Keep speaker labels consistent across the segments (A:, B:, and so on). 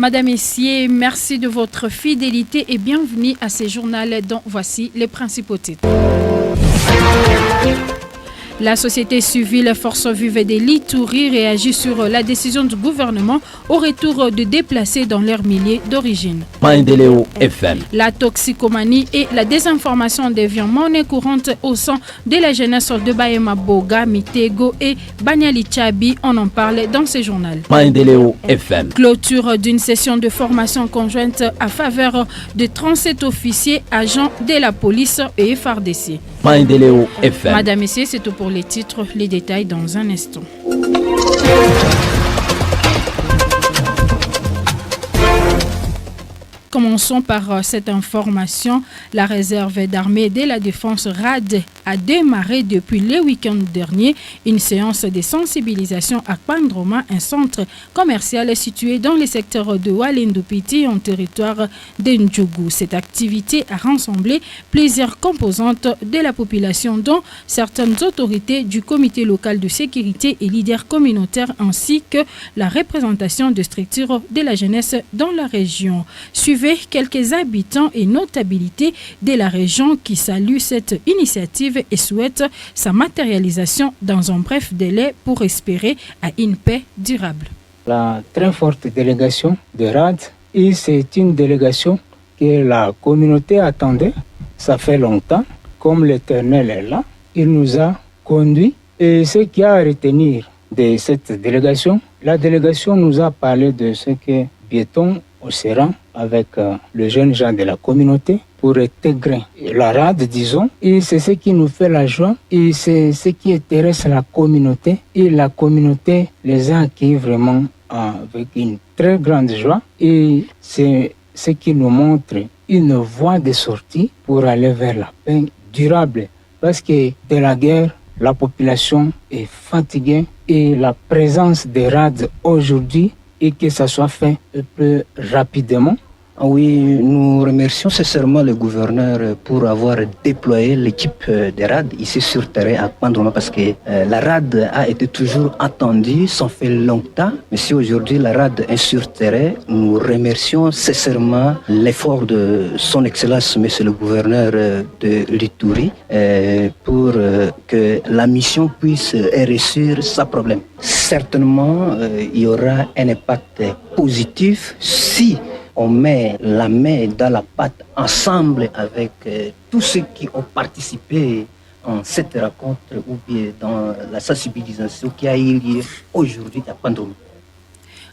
A: Madame, Messieurs, merci de votre fidélité et bienvenue à ce journal dont voici les principaux titres. La société civile Force Vive de l'Ituri réagit sur la décision du gouvernement au retour de déplacer dans leur milieu d'origine.
B: Maendeleo FM.
A: La toxicomanie et la désinformation devient monnaie courante au sein de la jeunesse de Bahema Boga, Mitego et Banyali Chabi. On en parle dans ce journal.
B: Maendeleo FM.
A: Clôture d'une session de formation conjointe à faveur de 37 officiers, agents de la police et FARDC.
B: Maendeleo FM.
A: Madame, Messieurs, c'est tout pour les titres, les détails dans un instant. Commençons par cette information. La réserve d'armée de la défense RAD a démarré depuis le week-end dernier une séance de sensibilisation à Pandroma, un centre commercial situé dans le secteur de Walendupiti en territoire d'Ndjougou. Cette activité a rassemblé plusieurs composantes de la population, dont certaines autorités du comité local de sécurité et leaders communautaires, ainsi que la représentation de structures de la jeunesse dans la région. Suivez quelques habitants et notabilités de la région qui saluent cette initiative et souhaitent sa matérialisation dans un bref délai pour espérer à une paix durable.
C: La très forte délégation de RAD, et c'est une délégation que la communauté attendait. Ça fait longtemps, comme l'Éternel est là, il nous a conduits. Et ce qu'il y a à retenir de cette délégation, la délégation nous a parlé de ce que Biéton au Séran avec le jeune gens de la communauté pour intégrer la RAD, disons, et c'est ce qui nous fait la joie et c'est ce qui intéresse la communauté et la communauté les a accueillis vraiment avec une très grande joie et c'est ce qui nous montre une voie de sortie pour aller vers la paix durable parce que de la guerre, la population est fatiguée et la présence des RAD aujourd'hui et que ça soit fait un peu rapidement.
D: Oui, nous remercions sincèrement le gouverneur pour avoir déployé l'équipe de RAD ici sur terrain à Pandroma parce que la RAD a été toujours attendue, ça fait longtemps. Mais si aujourd'hui la RAD est sur terrain, nous remercions sincèrement l'effort de son Excellence, Monsieur le gouverneur de l'Ituri, pour que la mission puisse réussir sans problème. Certainement, il y aura un impact positif si on met la main dans la pâte ensemble avec tous ceux qui ont participé en cette rencontre ou bien dans la sensibilisation qui a eu lieu aujourd'hui à Pandroma.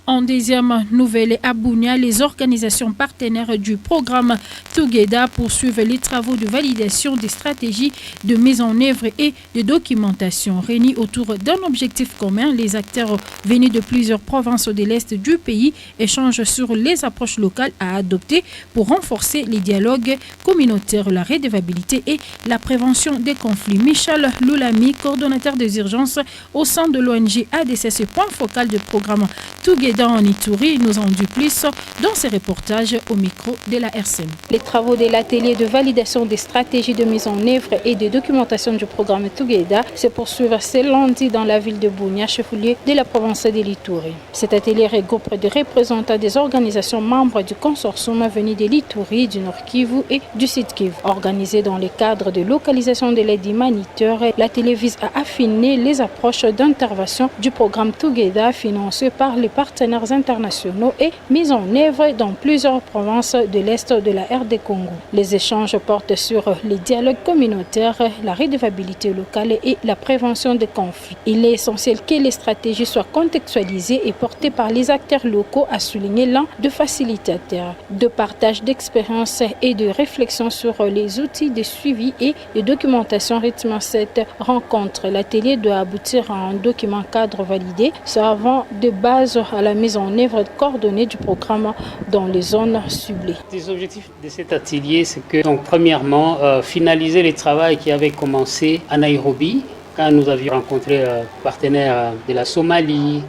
A: En deuxième nouvelle à Bunia, les organisations partenaires du programme Together poursuivent les travaux de validation des stratégies de mise en œuvre et de documentation. Réunis autour d'un objectif commun, les acteurs venus de plusieurs provinces de l'Est du pays échangent sur les approches locales à adopter pour renforcer les dialogues communautaires, la redevabilité et la prévention des conflits. Michel Loulami, coordonnateur des urgences au sein de l'ONG ADCC, point focal du programme Together en Ituri, nous en dit plus dans ces reportages au micro de la RCN.
E: Les travaux de l'atelier de validation des stratégies de mise en œuvre et de documentation du programme Together se poursuivent ce lundi dans la ville de Bunia, chef-lieu de la province de l'Ituri. Cet atelier regroupe des représentants des organisations membres du consortium venus de l'Ituri, du Nord Kivu et du Sud Kivu. Organisé dans le cadre de localisation de l'aide humanitaire, l'atelier vise à affiner les approches d'intervention du programme Together financé par les partenaires internationaux et mis en œuvre dans plusieurs provinces de l'Est de la RD Congo. Les échanges portent sur les dialogues communautaires, la redevabilité locale et la prévention des conflits. Il est essentiel que les stratégies soient contextualisées et portées par les acteurs locaux, a souligné l'un des facilitateurs. De partage d'expériences et de réflexion sur les outils de suivi et de documentation rythme cette rencontre. L'atelier doit aboutir à un document cadre validé servant de base à la mise en œuvre coordonnée du programme dans les zones ciblées.
F: Les objectifs de cet atelier, c'est que, donc, premièrement, finaliser les travaux qui avaient commencé à Nairobi, quand nous avions rencontré partenaires de la Somalie,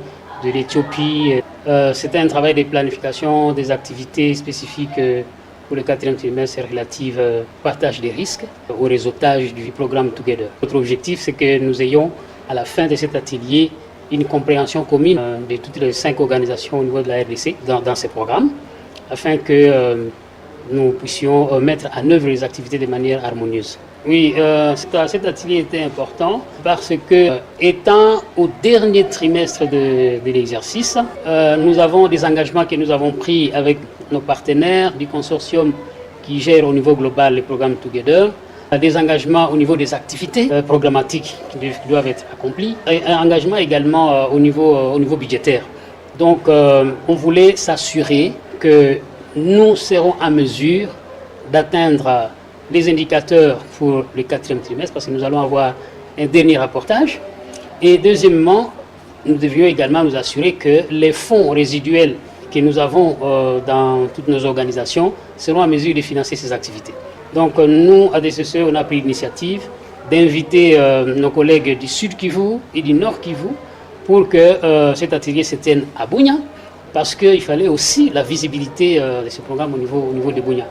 F: de l'Éthiopie. C'était un travail de planification des activités spécifiques pour le quatrième trimestre relative au partage des risques, au réseautage du programme Together. Notre objectif, c'est que nous ayons, à la fin de cet atelier, une compréhension commune de toutes les 5 organisations au niveau de la RDC dans ces programmes, afin que nous puissions mettre en œuvre les activités de manière harmonieuse. Oui, cet atelier était important parce que, étant au dernier trimestre de l'exercice, nous avons des engagements que nous avons pris avec nos partenaires du consortium qui gère au niveau global les programmes Together, des engagements au niveau des activités programmatiques qui doivent être accomplies, et un engagement également au niveau budgétaire. Donc, on voulait s'assurer que nous serons en mesure d'atteindre les indicateurs pour le 4e trimestre, parce que nous allons avoir un dernier rapportage. Et deuxièmement, nous devions également nous assurer que les fonds résiduels que nous avons dans toutes nos organisations seront en mesure de financer ces activités. Donc nous, à DCCE, on a pris l'initiative d'inviter nos collègues du Sud Kivu et du Nord Kivu pour que cet atelier se tienne à Bunia, parce qu'il fallait aussi la visibilité de ce programme au niveau de Bunia.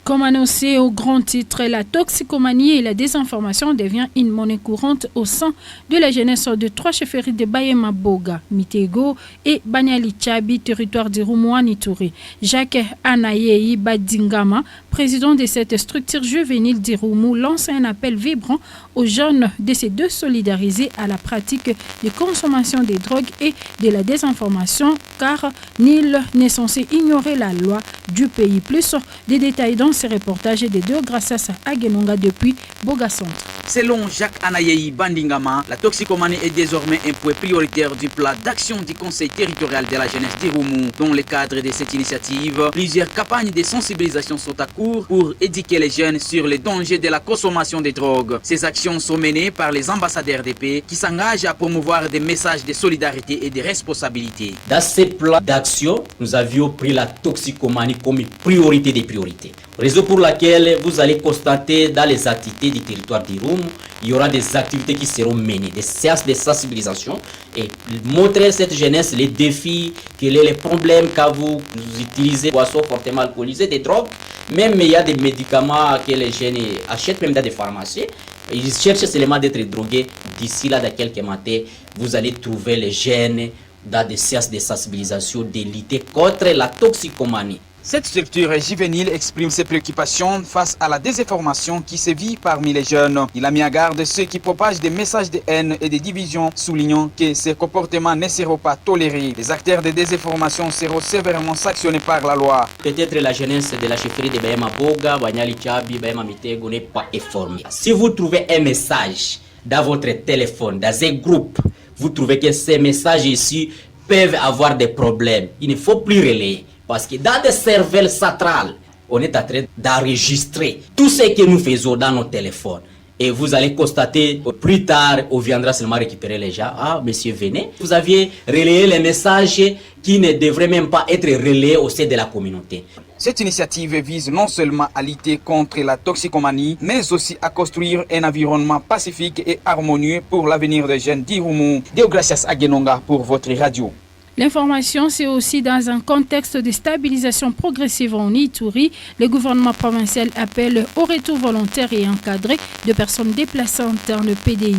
A: Comme annoncé au grand titre, la toxicomanie et la désinformation devient une monnaie courante au sein de la jeunesse de 3 chefferies de Bahema Boga, Mitego et Banyali Tchabi, territoire de Roumoua-Nitouri. Jacques Anayei Badingama, président de cette structure juvénile d'Iroumou, lance un appel vibrant aux jeunes de se désolidariser à la pratique de consommation des drogues et de la désinformation, car nul n'est censé ignorer la loi du pays. Plus des détails dans ce reportage de Deogracias Agenonga depuis Boga Centre.
G: Selon Jacques Anayei Bandingama, la toxicomanie est désormais un point prioritaire du plan d'action du Conseil territorial de la jeunesse d'Iroumou. Dans le cadre de cette initiative, plusieurs campagnes de sensibilisation sont à court pour éduquer les jeunes sur les dangers de la consommation des drogues. Ces actions sont menées par les ambassadeurs de paix qui s'engagent à promouvoir des messages de solidarité et de responsabilité.
H: Dans ces plans d'action, nous avions pris la toxicomanie comme une priorité des priorités. Raison pour laquelle vous allez constater dans les activités du territoire d'Iroumou, il y aura des activités qui seront menées, des séances de sensibilisation et montrer à cette jeunesse les défis, quels sont les problèmes quand vous utilisez des boissons fortement alcoolisées, des drogues. Même il y a des médicaments que les jeunes achètent même dans des pharmacies. Ils cherchent seulement d'être drogués. D'ici là, dans quelques matins, vous allez trouver les jeunes dans des séances de sensibilisation, de lutter contre la toxicomanie.
G: Cette structure juvénile exprime ses préoccupations face à la désinformation qui sévit parmi les jeunes. Il a mis en garde ceux qui propagent des messages de haine et de division, soulignant que ces comportements ne seront pas tolérés. Les acteurs de désinformation seront sévèrement sanctionnés par la loi.
H: Peut-être la jeunesse de la chefferie de Bahema Boga, Banyali Tchabi, Bahema Mitego n'est pas informée. Si vous trouvez un message dans votre téléphone, dans un groupe, vous trouvez que ces messages ici peuvent avoir des problèmes, il ne faut plus relayer. Parce que dans des serveurs centrales, on est en train d'enregistrer tout ce que nous faisons dans nos téléphones. Et vous allez constater, plus tard, on viendra seulement récupérer les gens. Ah, monsieur, venez. Vous aviez relayé les messages qui ne devraient même pas être relayés au sein de la communauté.
G: Cette initiative vise non seulement à lutter contre la toxicomanie, mais aussi à construire un environnement pacifique et harmonieux pour l'avenir des jeunes d'Iroumou. Deogracias Agenonga pour votre radio.
A: L'information, c'est aussi dans un contexte de stabilisation progressive en Ituri. Le gouvernement provincial appelle au retour volontaire et encadré de personnes déplacées internes PDI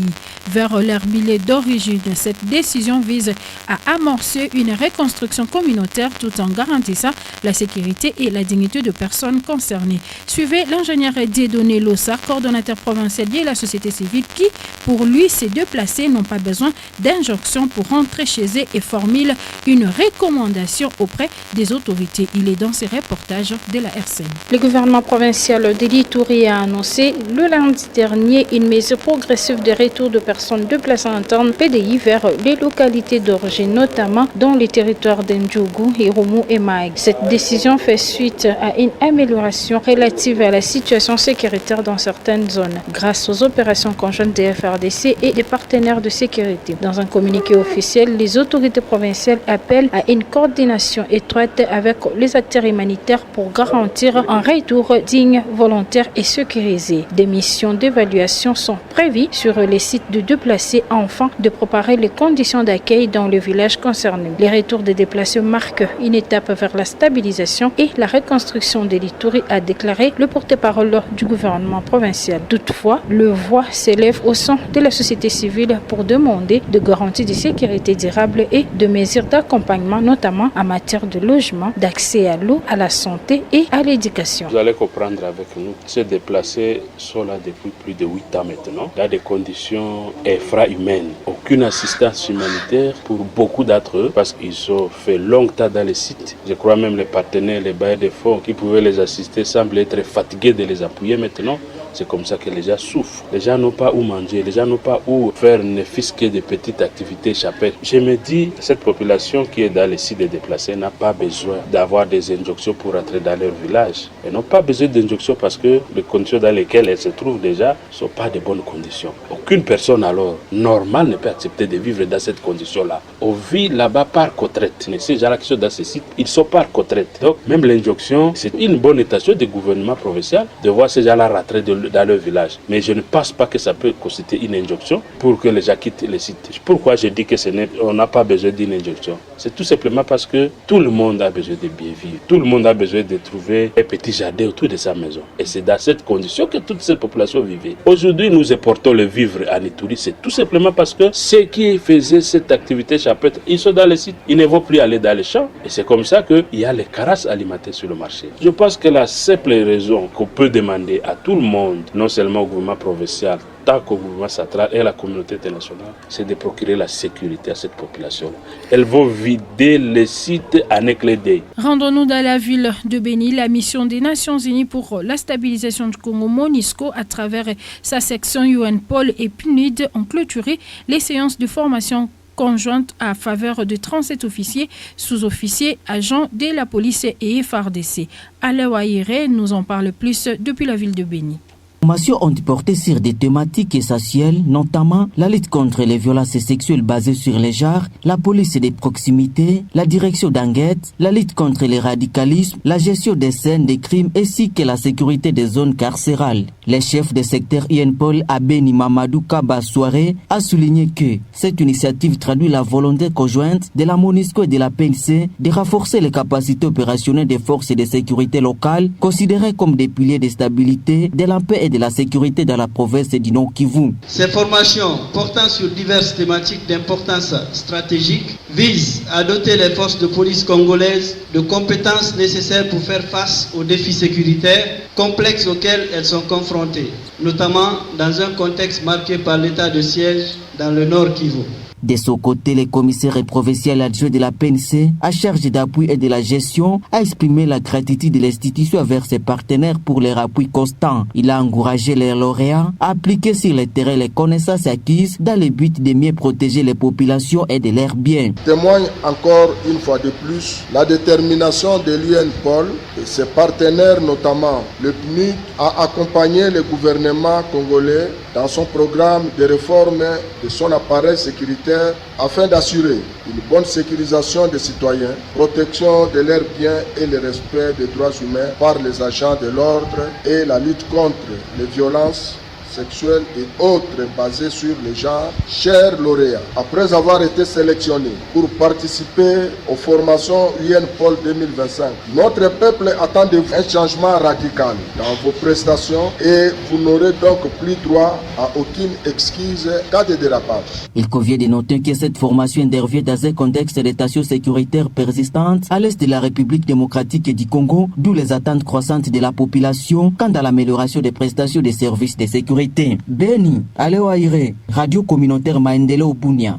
A: vers leur milieu d'origine. Cette décision vise à amorcer une reconstruction communautaire tout en garantissant la sécurité et la dignité de personnes concernées. Suivez l'ingénieur Dieudonné Lossa, coordonnateur provincial de la société civile qui, pour lui, ces déplacés n'ont pas besoin d'injonction pour rentrer chez eux et formule une recommandation auprès des autorités. Il est dans ces reportages de la RCN.
E: Le gouvernement provincial de l'Ituri a annoncé le lundi dernier une mesure progressive de retour de personnes déplacées internes PDI vers les localités d'origine, notamment dans les territoires d'Ndjougou, Iroumou et Maïg. Cette décision fait suite à une amélioration relative à la situation sécuritaire dans certaines zones, grâce aux opérations conjointes des FRDC et des partenaires de sécurité. Dans un communiqué officiel, les autorités provinciales lequel appelle à une coordination étroite avec les acteurs humanitaires pour garantir un retour digne, volontaire et sécurisé. Des missions d'évaluation sont prévues sur les sites de déplacés afin de préparer les conditions d'accueil dans le village concerné. Les retours des déplacés marquent une étape vers la stabilisation et la reconstruction de l'Ituri, a déclaré le porte-parole du gouvernement provincial. Toutefois, le voix s'élève au sein de la société civile pour demander de garanties de sécurité durable et de mesures d'accompagnement, notamment en matière de logement, d'accès à l'eau, à la santé et à l'éducation.
I: Vous allez comprendre avec nous, ces déplacés sont là depuis plus de 8 ans maintenant, dans des conditions infra-humaines. Aucune assistance humanitaire pour beaucoup d'entre eux, parce qu'ils ont fait longtemps dans les sites. Je crois même les partenaires, les bailleurs de fonds qui pouvaient les assister semblent être fatigués de les appuyer maintenant. C'est comme ça que les gens souffrent. Les gens n'ont pas où manger, les gens n'ont pas où faire ne fût-ce que de petites activités chapettes. Je me dis, cette population qui est dans les sites des déplacés n'a pas besoin d'avoir des injonctions pour entrer dans leur village. Elles n'ont pas besoin d'injonctions parce que les conditions dans lesquelles elles se trouvent déjà ne sont pas de bonnes conditions. Aucune personne alors normale ne peut accepter de vivre dans cette condition-là. On vit là-bas par retraite. Mais ces gens-là qui sont dans ces sites, ils sont par retraite. Donc même l'injonction, c'est une bonne intention du gouvernement provincial de voir ces gens-là rentrer dans leur village. Mais je ne pense pas que ça peut constituer une injonction pour que les gens quittent les sites. Pourquoi je dis que on n'a pas besoin d'une injonction? C'est tout simplement parce que tout le monde a besoin de bien vivre. Tout le monde a besoin de trouver un petit jardin autour de sa maison. Et c'est dans cette condition que toute cette population vivait. Aujourd'hui, nous importons le vivre en Ituri. C'est tout simplement parce que ceux qui faisaient cette activité chapetre, ils sont dans les sites. Ils ne vont plus aller dans les champs. Et c'est comme ça qu'il y a les carences alimentaires sur le marché. Je pense que la simple raison qu'on peut demander à tout le monde, non seulement au gouvernement provincial, tant qu'au gouvernement central et à la communauté internationale, c'est de procurer la sécurité à cette population. Elles vont vider les sites en un clin d'œil.
A: Rendons-nous dans la ville de Béni. La mission des Nations Unies pour la stabilisation du Congo, MONUSCO, à travers sa section UNPOL et PNUD, ont clôturé les séances de formation conjointe à faveur de 37 officiers, sous-officiers, agents de la police et FARDC. Alain Waïré nous en parle plus depuis la ville de Béni.
J: Les formations ont porté sur des thématiques essentielles, notamment la lutte contre les violences sexuelles basées sur les genres, la police des proximités, la direction d'enquête, la lutte contre les radicalismes, la gestion des scènes des crimes ainsi que la sécurité des zones carcérales. Le chef de secteur UNPOL, Abeni Mamadou Kaba Soare, a souligné que cette initiative traduit la volonté conjointe de la MONUSCO et de la PNC de renforcer les capacités opérationnelles des forces de sécurité locales, considérées comme des piliers de stabilité, de la paix et de la sécurité dans la province du Nord Kivu.
K: Ces formations portant sur diverses thématiques d'importance stratégique visent à doter les forces de police congolaises de compétences nécessaires pour faire face aux défis sécuritaires complexes auxquels elles sont confrontées, notamment dans un contexte marqué par l'état de siège dans le Nord Kivu.
J: De son côté, le commissaire provincial adjoint de la PNC, à charge d'appui et de la gestion, a exprimé la gratitude de l'institution envers ses partenaires pour leur appui constant. Il a encouragé les lauréats à appliquer sur le terrain les connaissances acquises dans le but de mieux protéger les populations et de leurs biens.
L: Témoigne encore une fois de plus la détermination de l'UNPOL et ses partenaires, notamment le PNUD, à accompagner le gouvernement congolais dans son programme de réforme de son appareil sécuritaire afin d'assurer une bonne sécurisation des citoyens, protection de leurs biens et le respect des droits humains par les agents de l'ordre et la lutte contre les violences sexuelles et autres basées sur les genres. Chers lauréats, après avoir été sélectionnés pour participer aux formations UNPOL 2025, notre peuple attend de vous un changement radical dans vos prestations et vous n'aurez donc plus droit à aucune excuse cas de dérapage.
J: Il convient de noter que cette formation intervient dans un contexte de tensions sécuritaires persistantes à l'est de la République démocratique du Congo, d'où les attentes croissantes de la population quant à l'amélioration des prestations des services de sécurité. Béni, Aléo Aïré, Radio Communautaire Maendelo Bunia.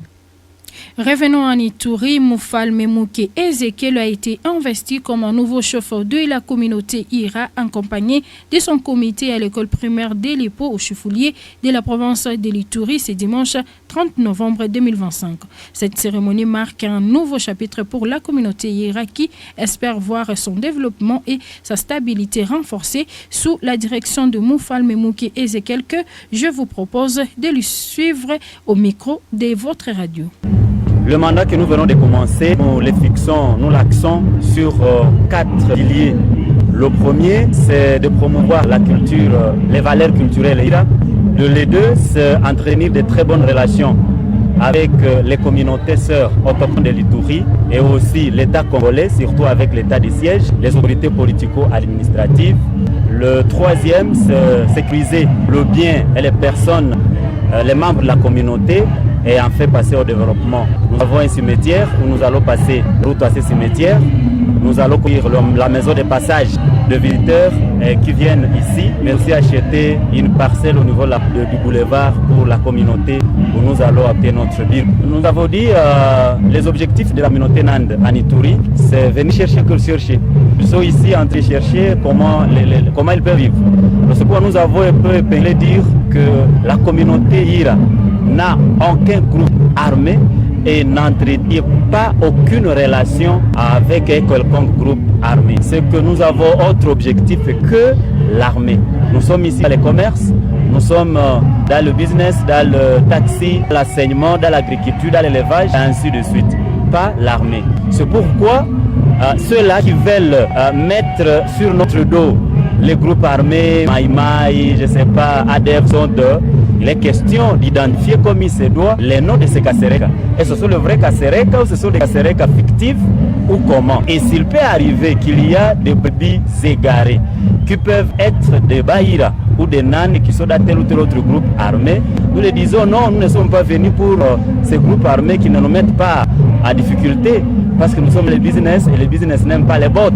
A: Revenons en Ituri, Moufal Memouké Ezekiel a été investi comme un nouveau chauffeur de la communauté IRA, accompagné de son comité à l'école primaire d'Elipo au Chefoulier de la province de l'Ituri ce dimanche 30 novembre 2025. Cette cérémonie marque un nouveau chapitre pour la communauté IRA qui espère voir son développement et sa stabilité renforcée sous la direction de Moufal Memouké Ezekiel que je vous propose de lui suivre au micro de votre radio.
M: Le mandat que nous venons de commencer, nous l'axons sur 4 piliers. Le premier, c'est de promouvoir la culture, les valeurs culturelles. Les deux, c'est entretenir de très bonnes relations avec les communautés sœurs autochtones de l'Ituri et aussi l'État congolais, surtout avec l'État du siège, les autorités politico-administratives. Le troisième, c'est sécuriser le bien et les personnes, les membres de la communauté et en fait passer au développement. Nous avons un cimetière où nous allons passer route à ce cimetière. Nous allons courir la maison de passage de visiteurs qui viennent ici, mais aussi acheter une parcelle au niveau du boulevard pour la communauté où nous allons appeler notre ville. Nous avons dit les objectifs de la communauté Nande en Ituri, c'est venir chercher que chercher. Nous sommes ici en train de chercher comment ils peuvent vivre. C'est pourquoi nous avons un peu épinglé dire que la communauté Ira n'a aucun groupe armé et n'entretient pas aucune relation avec un quelconque groupe armé. C'est que nous avons autre objectif que l'armée. Nous sommes ici dans le commerce, nous sommes dans le business, dans le taxi, l'enseignement, dans l'agriculture, dans l'élevage, et ainsi de suite. Pas l'armée. C'est pourquoi ceux-là qui veulent mettre sur notre dos les groupes armés, Maïmaï, je ne sais pas, ADF, il est question d'identifier comme il se doit les noms de ces Kasereka. Et ce sont les vrais Kasereka ou ce sont des Kasereka fictifs ou comment? Et s'il peut arriver qu'il y a des brebis égarés qui peuvent être des Bahira ou des Nanes qui sont dans tel ou tel autre groupe armé, nous les disons non, nous ne sommes pas venus pour ces groupes armés qui ne nous mettent pas à difficulté parce que nous sommes les business et les business n'aiment pas les bots.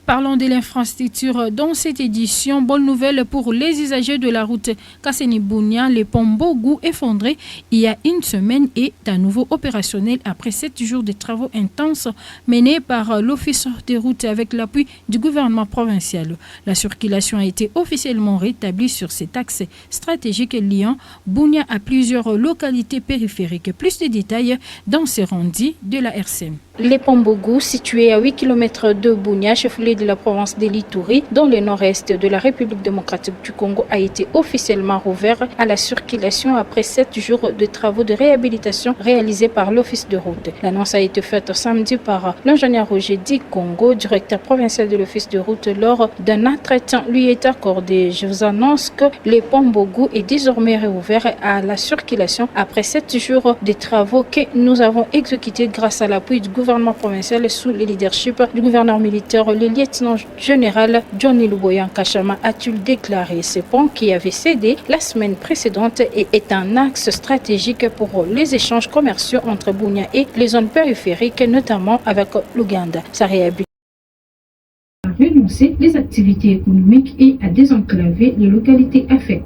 A: Parlons de l'infrastructure dans cette édition. Bonne nouvelle pour les usagers de la route Kasseni-Bunia, le pont Bogu effondré il y a une semaine est à nouveau opérationnel après 7 jours de travaux intenses menés par l'Office des routes avec l'appui du gouvernement provincial. La circulation a été officiellement rétablie sur cet axe stratégique liant Bunia à plusieurs localités périphériques. Plus de détails dans ce rendu de la RCM.
E: Le pont Bogu, situé à 8 km de Bunia, chef-lieu de la province de l'Ituri, dans le nord-est de la République démocratique du Congo, a été officiellement rouvert à la circulation après 7 jours de travaux de réhabilitation réalisés par l'Office de route. L'annonce a été faite samedi par l'ingénieur Roger Di Congo, directeur provincial de l'Office de route, lors d'un entretien lui est accordé. Je vous annonce que le pont Bogu est désormais rouvert à la circulation après 7 jours de travaux que nous avons exécutés grâce à l'appui du gouvernement provincial sous le leadership du gouverneur militaire, le lieutenant général Johnny Luboyan Kachama, a-t-il déclaré. Ce pont qui avait cédé la semaine précédente et est un axe stratégique pour les échanges commerciaux entre Bunia et les zones périphériques, notamment avec l'Ouganda. Sa réhabilitation a relancé les activités économiques et a désenclavé les localités affectées.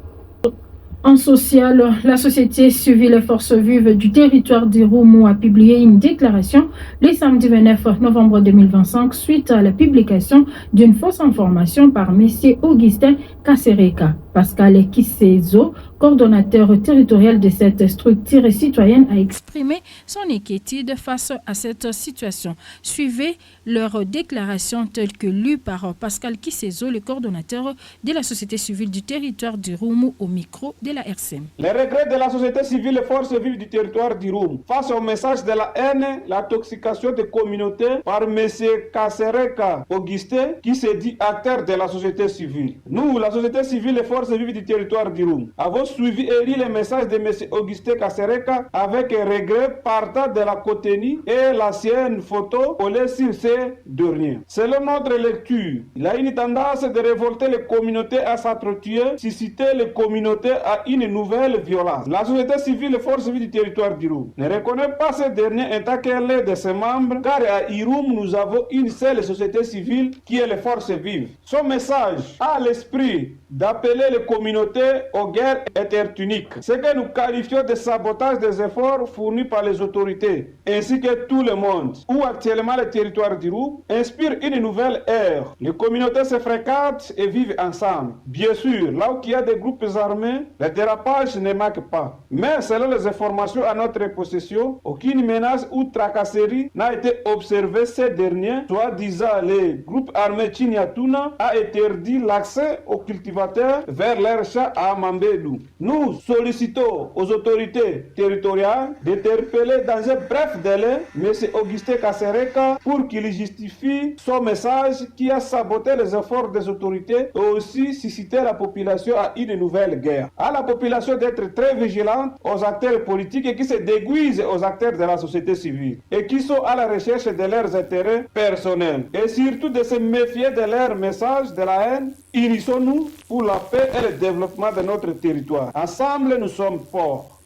A: En social, la société civile et forces vives du territoire d'Irumu a publié une déclaration le samedi 29 novembre 2025 suite à la publication d'une fausse information par M. Augustin Kasereka. Pascal Kisezo, coordonnateur territorial de cette structure citoyenne, a exprimé son inquiétude face à cette situation. Suivez leur déclaration telle que lue par Pascal Kisezo, le coordonnateur de la société civile du territoire d'Irumu, au micro de la RCM.
N: Les regrets de la société civile et forces vives du territoire d'Irumu face au message de la haine, l'intoxication des communautés par M. Kasereka Augustin, qui se dit acteur de la société civile. Nous, la société civile et forces vives du territoire d'Irumu, avons suivi et lu les messages de M. Augustin Kasereka avec regret partant de la Coteni et l'ancienne photo collée sur ces derniers. Selon notre lecture, il a une tendance de révolter les communautés à s'entretuer, susciter les communautés à une nouvelle violence. La société civile et forces vives du territoire d'Irumu ne reconnaît pas ces derniers en tant qu'elle est de ses membres, car à Irumu, nous avons une seule société civile qui est les forces vives. Son message a l'esprit d'appeler les communautés aux guerres interethniques, ce que nous qualifions de sabotage des efforts fournis par les autorités, ainsi que tout le monde, où actuellement le territoire d'Irumu inspire une nouvelle ère. Les communautés se fréquentent et vivent ensemble. Bien sûr, là où il y a des groupes armés, les dérapages ne manquent pas. Mais selon les informations à notre possession, aucune menace ou tracasserie n'a été observée ces derniers. Soit-disant, les groupes armés Chinyatuna a interdit l'accès aux cultivateurs vers leur champ à Mambedou. Nous sollicitons aux autorités territoriales d'interpeller dans un bref délai M. Augustin Kasereka pour qu'il justifie son message qui a saboté les efforts des autorités et aussi suscité la population à une nouvelle guerre. À la population d'être très vigilante aux acteurs politiques et qui se déguisent aux acteurs de la société civile et qui sont à la recherche de leurs intérêts personnels et surtout de se méfier de leurs messages de la haine. Unissons-nous pour la paix et le développement de notre territoire. Ensemble, nous sommes forts.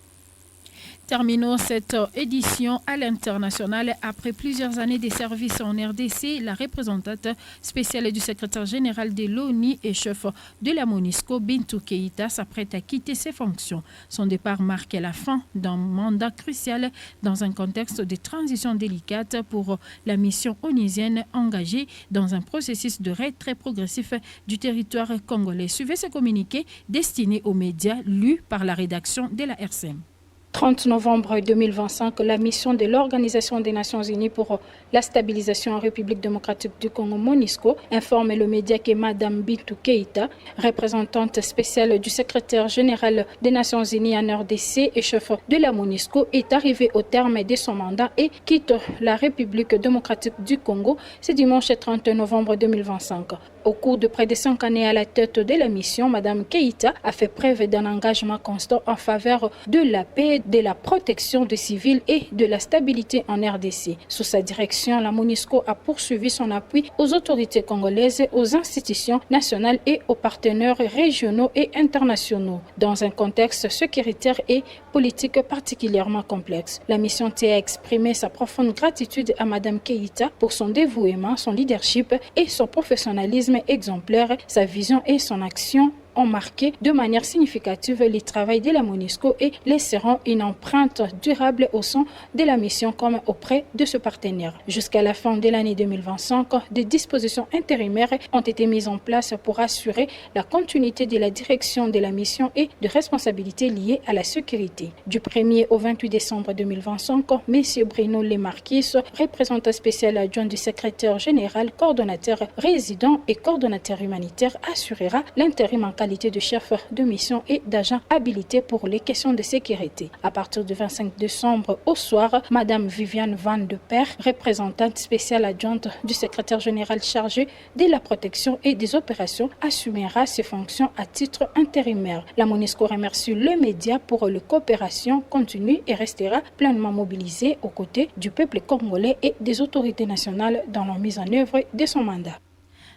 A: Terminons cette édition à l'international. Après plusieurs années de service en RDC, la représentante spéciale du secrétaire général de l'ONU et chef de la MONUSCO, Bintou Keïta, s'apprête à quitter ses fonctions. Son départ marque la fin d'un mandat crucial dans un contexte de transition délicate pour la mission onusienne engagée dans un processus de retrait progressif du territoire congolais. Suivez ce communiqué destiné aux médias lu par la rédaction de la RCM.
E: 30 novembre 2025, la mission de l'Organisation des Nations Unies pour la stabilisation en République démocratique du Congo, MONUSCO, informe le média que Mme Bintou Keïta, représentante spéciale du secrétaire général des Nations Unies en RDC et chef de la MONUSCO, est arrivée au terme de son mandat et quitte la République démocratique du Congo ce dimanche 30 novembre 2025. Au cours de près de 5 années à la tête de la mission, Mme Keïta a fait preuve d'un engagement constant en faveur de la paix, de la protection des civils et de la stabilité en RDC. Sous sa direction, la MONUSCO a poursuivi son appui aux autorités congolaises, aux institutions nationales et aux partenaires régionaux et internationaux, dans un contexte sécuritaire et politique particulièrement complexe. La mission tient à exprimer sa profonde gratitude à Mme Keïta pour son dévouement, son leadership et son professionnalisme exemplaire, sa vision et son action ont marqué de manière significative le travail de la MONUSCO et laisseront une empreinte durable au sein de la mission comme auprès de ce partenaire. Jusqu'à la fin de l'année 2025, des dispositions intérimaires ont été mises en place pour assurer la continuité de la direction de la mission et de responsabilités liées à la sécurité. Du 1er au 28 décembre 2025, M. Bruno Lemarquis, représentant spécial adjoint du secrétaire général, coordonnateur résident et coordonnateur humanitaire, assurera l'intérim en qualité de chef de mission et d'agent habilité pour les questions de sécurité. À partir du 25 décembre au soir, Mme Viviane Van de Per, représentante spéciale adjointe du secrétaire général chargé de la protection et des opérations, assumera ses fonctions à titre intérimaire. La MONUSCO remercie le média pour la coopération continue et restera pleinement mobilisée aux côtés du peuple congolais et des autorités nationales dans la mise en œuvre de son mandat.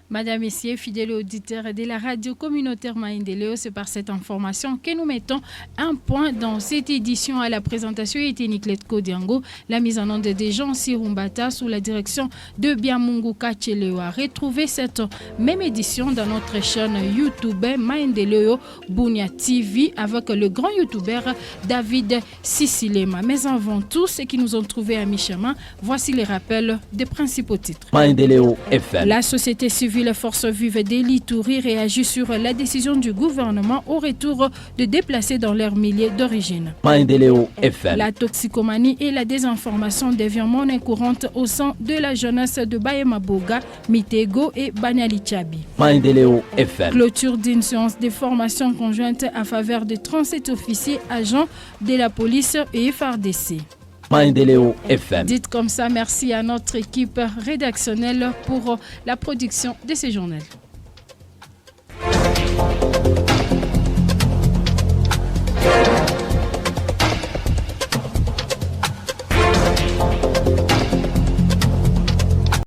A: Madame, Messieurs, fidèles auditeurs de la radio communautaire Maendeleo, c'est par cette information que nous mettons un point dans cette édition. À la présentation était Nicolette Kodiango, la mise en onde de Jean Sirumbata sous la direction de Biamungu Kachelewa. Retrouvez cette même édition dans notre chaîne YouTube Maendeleo Bunia TV avec le grand youtubeur David Sissilema. Mais avant tout, ceux qui nous ont trouvés à mi-chemin, voici les rappels des principaux titres.
B: Maendeleo FM.
A: La société civile Forces Vives d'Elituri réagit sur la décision du gouvernement au retour de déplacer dans leur milieu d'origine.
B: Maendeleo FM.
A: La toxicomanie et la désinformation deviennent monnaie courante au sein de la jeunesse de Bayemaboga, Mitego et Banyalichabi.
B: Maendeleo FM.
A: Clôture d'une séance de formation conjointe à faveur de 37 officiers agents de la police et FARDC.
B: Maendeleo FM.
A: Dites comme ça, merci à notre équipe rédactionnelle pour la production de ces journaux.